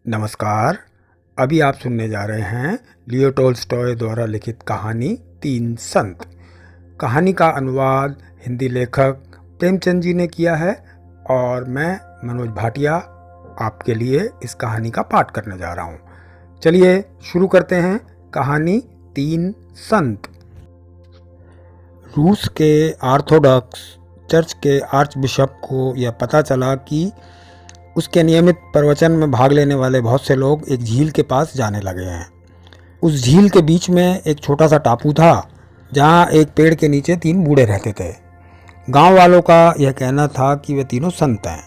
नमस्कार। अभी आप सुनने जा रहे हैं लियो टोल्स्टॉय द्वारा लिखित कहानी तीन संत। कहानी का अनुवाद हिंदी लेखक प्रेमचंद जी ने किया है और मैं मनोज भाटिया आपके लिए इस कहानी का पाठ करने जा रहा हूँ। चलिए शुरू करते हैं कहानी तीन संत। रूस के ऑर्थोडॉक्स चर्च के आर्च बिशप को यह पता चला कि उसके नियमित प्रवचन में भाग लेने वाले बहुत से लोग एक झील के पास जाने लगे हैं। उस झील के बीच में एक छोटा सा टापू था जहाँ एक पेड़ के नीचे तीन बूढ़े रहते थे। गांव वालों का यह कहना था कि वे तीनों संत हैं।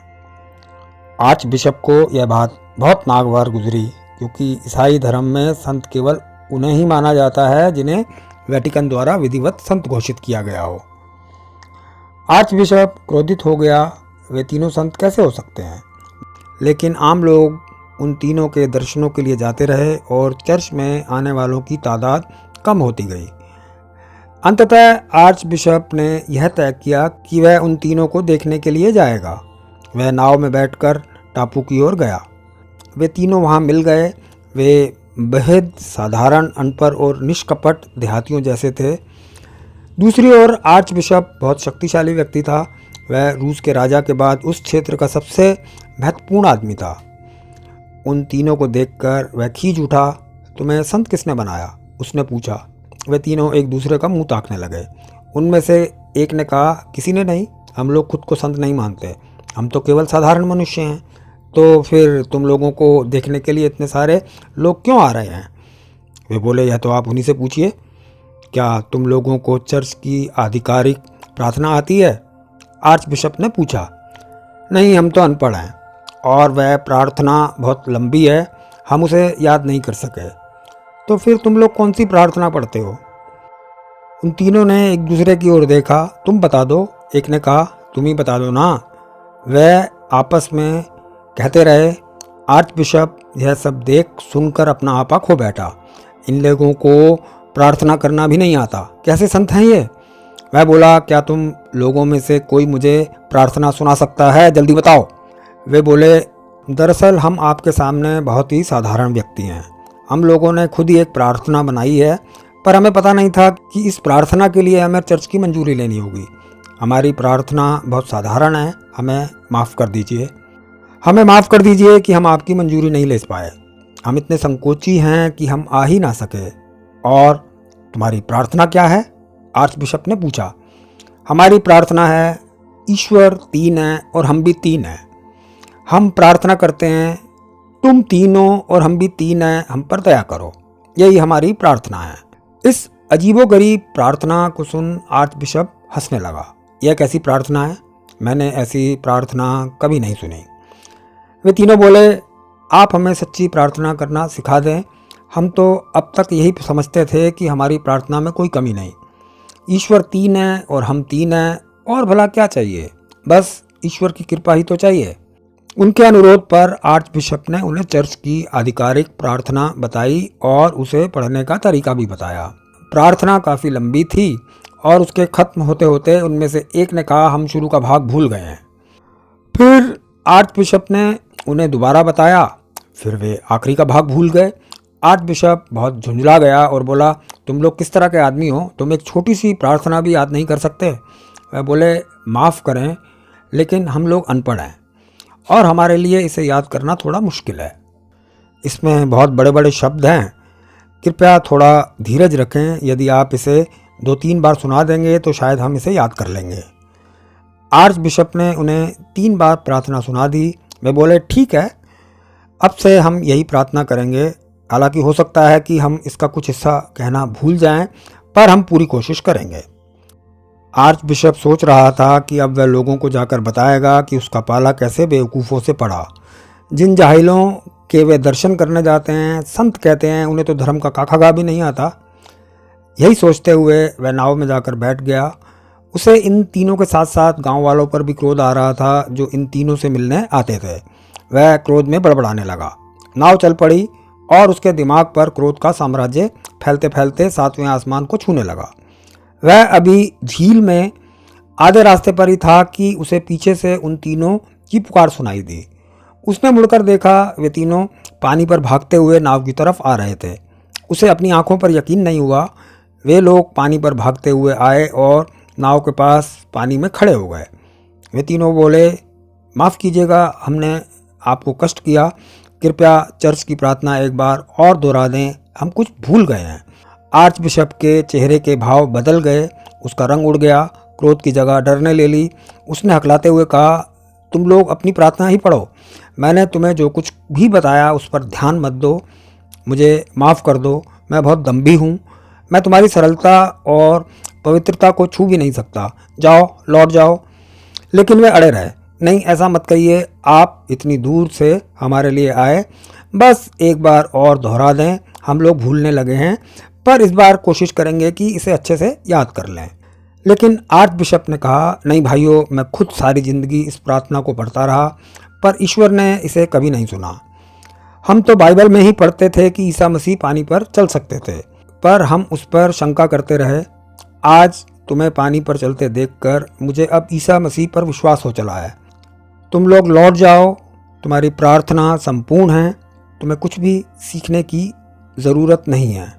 आर्च बिशप को यह बात बहुत नागवार गुजरी, क्योंकि ईसाई धर्म में संत केवल उन्हें ही माना जाता है जिन्हें वेटिकन द्वारा विधिवत संत घोषित किया गया हो। आर्च बिशप क्रोधित हो गया। वे तीनों संत कैसे हो सकते हैं? लेकिन आम लोग उन तीनों के दर्शनों के लिए जाते रहे और चर्च में आने वालों की तादाद कम होती गई। अंततः आर्च बिशप ने यह तय किया कि वह उन तीनों को देखने के लिए जाएगा। वह नाव में बैठकर टापू की ओर गया। वे तीनों वहां मिल गए। वे बेहद साधारण, अनपढ़ और निष्कपट देहातियों जैसे थे। दूसरी ओर आर्च बिशप बहुत शक्तिशाली व्यक्ति था। वह रूस के राजा के बाद उस क्षेत्र का सबसे महत्वपूर्ण आदमी था। उन तीनों को देखकर वह खींच उठा। तुम्हें संत किसने बनाया? उसने पूछा। वे तीनों एक दूसरे का मुंह ताकने लगे। उनमें से एक ने कहा, किसी ने नहीं, हम लोग खुद को संत नहीं मानते, हम तो केवल साधारण मनुष्य हैं। तो फिर तुम लोगों को देखने के लिए इतने सारे लोग क्यों आ रहे हैं? वे बोले, यह तो आप उन्हीं से पूछिए। क्या तुम लोगों को चर्च की आधिकारिक प्रार्थना आती है? आर्च बिशप ने पूछा। नहीं, हम तो अनपढ़ हैं और वह प्रार्थना बहुत लंबी है, हम उसे याद नहीं कर सके। तो फिर तुम लोग कौन सी प्रार्थना पढ़ते हो? उन तीनों ने एक दूसरे की ओर देखा। तुम बता दो, एक ने कहा। तुम ही बता दो ना, वह आपस में कहते रहे। आर्च बिशप यह सब देख सुनकर अपना आपा खो बैठा। इन लोगों को प्रार्थना करना भी नहीं आता, कैसे संत हैं ये? वह बोला, क्या तुम लोगों में से कोई मुझे प्रार्थना सुना सकता है? जल्दी बताओ। वे बोले, दरअसल हम आपके सामने बहुत ही साधारण व्यक्ति हैं। हम लोगों ने खुद ही एक प्रार्थना बनाई है, पर हमें पता नहीं था कि इस प्रार्थना के लिए हमें चर्च की मंजूरी लेनी होगी। हमारी प्रार्थना बहुत साधारण है, हमें माफ़ कर दीजिए। हमें माफ़ कर दीजिए कि हम आपकी मंजूरी नहीं ले पाए। हम इतने संकोची हैं कि हम आ ही ना सके। और तुम्हारी प्रार्थना क्या है? आर्च बिशप ने पूछा। हमारी प्रार्थना है, ईश्वर तीन है और हम भी तीन हैं। हम प्रार्थना करते हैं, तुम तीनों और हम भी तीन हैं, हम पर दया करो। यही हमारी प्रार्थना है। इस अजीबोगरीब प्रार्थना को सुन आर्च बिशप हंसने लगा। यह कैसी प्रार्थना है? मैंने ऐसी प्रार्थना कभी नहीं सुनी। वे तीनों बोले, आप हमें सच्ची प्रार्थना करना सिखा दें। हम तो अब तक यही समझते थे कि हमारी प्रार्थना में कोई कमी नहीं। ईश्वर तीन है और हम तीन हैं, और भला क्या चाहिए? बस ईश्वर की कृपा ही तो चाहिए। उनके अनुरोध पर आर्च बिशप ने उन्हें चर्च की आधिकारिक प्रार्थना बताई और उसे पढ़ने का तरीका भी बताया। प्रार्थना काफ़ी लंबी थी और उसके खत्म होते होते उनमें से एक ने कहा, हम शुरू का भाग भूल गए हैं। फिर आर्च बिशप ने उन्हें दोबारा बताया। फिर वे आखिरी का भाग भूल गए। आर्च बिशप बहुत झुंझला गया और बोला, तुम लोग किस तरह के आदमी हो? तुम एक छोटी सी प्रार्थना भी याद नहीं कर सकते? वह बोले, माफ़ करें, लेकिन हम लोग अनपढ़ हैं और हमारे लिए इसे याद करना थोड़ा मुश्किल है। इसमें बहुत बड़े बड़े शब्द हैं। कृपया थोड़ा धीरज रखें। यदि आप इसे 2-3 बार सुना देंगे तो शायद हम इसे याद कर लेंगे। आर्च बिशप ने उन्हें 3 बार प्रार्थना सुना दी। वे बोले, ठीक है, अब से हम यही प्रार्थना करेंगे। हालांकि हो सकता है कि हम इसका कुछ हिस्सा कहना भूल जाएं, पर हम पूरी कोशिश करेंगे। आर्च बिशप सोच रहा था कि अब वह लोगों को जाकर बताएगा कि उसका पाला कैसे बेवकूफ़ों से पड़ा। जिन जाहिलों के वे दर्शन करने जाते हैं, संत कहते हैं, उन्हें तो धर्म का काखागा भी नहीं आता। यही सोचते हुए वह नाव में जाकर बैठ गया। उसे इन तीनों के साथ साथ गांव वालों पर भी क्रोध आ रहा था जो इन तीनों से मिलने आते थे। वह क्रोध में बड़बड़ाने लगा। नाव चल पड़ी और उसके दिमाग पर क्रोध का साम्राज्य फैलते फैलते 7वें आसमान को छूने लगा। वह अभी झील में आधे रास्ते पर ही था कि उसे पीछे से उन तीनों की पुकार सुनाई दी। उसने मुड़कर देखा, वे तीनों पानी पर भागते हुए नाव की तरफ आ रहे थे। उसे अपनी आंखों पर यकीन नहीं हुआ। वे लोग पानी पर भागते हुए आए और नाव के पास पानी में खड़े हो गए। वे तीनों बोले, माफ़ कीजिएगा, हमने आपको कष्ट किया। कृपया चर्च की प्रार्थना एक बार और दोहरा दें, हम कुछ भूल गए हैं। आर्च बिशप के चेहरे के भाव बदल गए। उसका रंग उड़ गया। क्रोध की जगह डर ने ले ली। उसने हकलाते हुए कहा, तुम लोग अपनी प्रार्थना ही पढ़ो। मैंने तुम्हें जो कुछ भी बताया उस पर ध्यान मत दो। मुझे माफ़ कर दो, मैं बहुत दम्भी हूँ। मैं तुम्हारी सरलता और पवित्रता को छू भी नहीं सकता। जाओ, लौट जाओ। लेकिन वे अड़े रहे। नहीं, ऐसा मत कहिए, आप इतनी दूर से हमारे लिए आए, बस एक बार और दोहरा दें। हम लोग भूलने लगे हैं, पर इस बार कोशिश करेंगे कि इसे अच्छे से याद कर लें। लेकिन आर्च बिशप ने कहा, नहीं भाइयों, मैं खुद सारी ज़िंदगी इस प्रार्थना को पढ़ता रहा, पर ईश्वर ने इसे कभी नहीं सुना। हम तो बाइबल में ही पढ़ते थे कि ईसा मसीह पानी पर चल सकते थे, पर हम उस पर शंका करते रहे। आज तुम्हें पानी पर चलते देखकर मुझे अब ईसा मसीह पर विश्वास हो चला है। तुम लोग लौट जाओ, तुम्हारी प्रार्थना संपूर्ण है, तुम्हें कुछ भी सीखने की ज़रूरत नहीं है।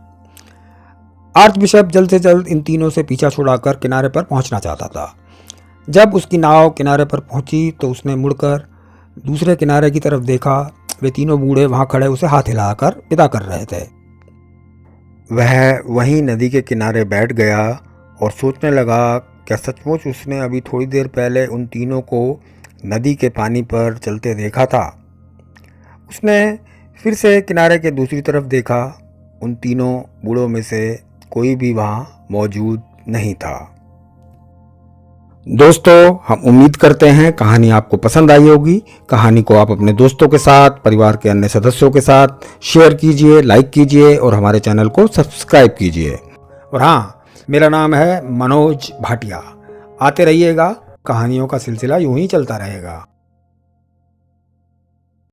आर्च बिशप जल्द से जल्द इन तीनों से पीछा छुड़ाकर किनारे पर पहुंचना चाहता था। जब उसकी नाव किनारे पर पहुंची तो उसने मुड़कर दूसरे किनारे की तरफ देखा। वे तीनों बूढ़े वहां खड़े उसे हाथ हिलाकर विदा कर रहे थे। वह वहीं नदी के किनारे बैठ गया और सोचने लगा, क्या सचमुच उसने अभी थोड़ी देर पहले उन तीनों को नदी के पानी पर चलते देखा था? उसने फिर से किनारे के दूसरी तरफ देखा। उन तीनों बूढ़ों में से कोई भी वहां मौजूद नहीं था। दोस्तों, हम उम्मीद करते हैं कहानी आपको पसंद आई होगी। कहानी को आप अपने दोस्तों के साथ, परिवार के अन्य सदस्यों के साथ शेयर कीजिए, लाइक कीजिए और हमारे चैनल को सब्सक्राइब कीजिए। और हाँ, मेरा नाम है मनोज भाटिया। आते रहिएगा, कहानियों का सिलसिला यूं ही चलता रहेगा।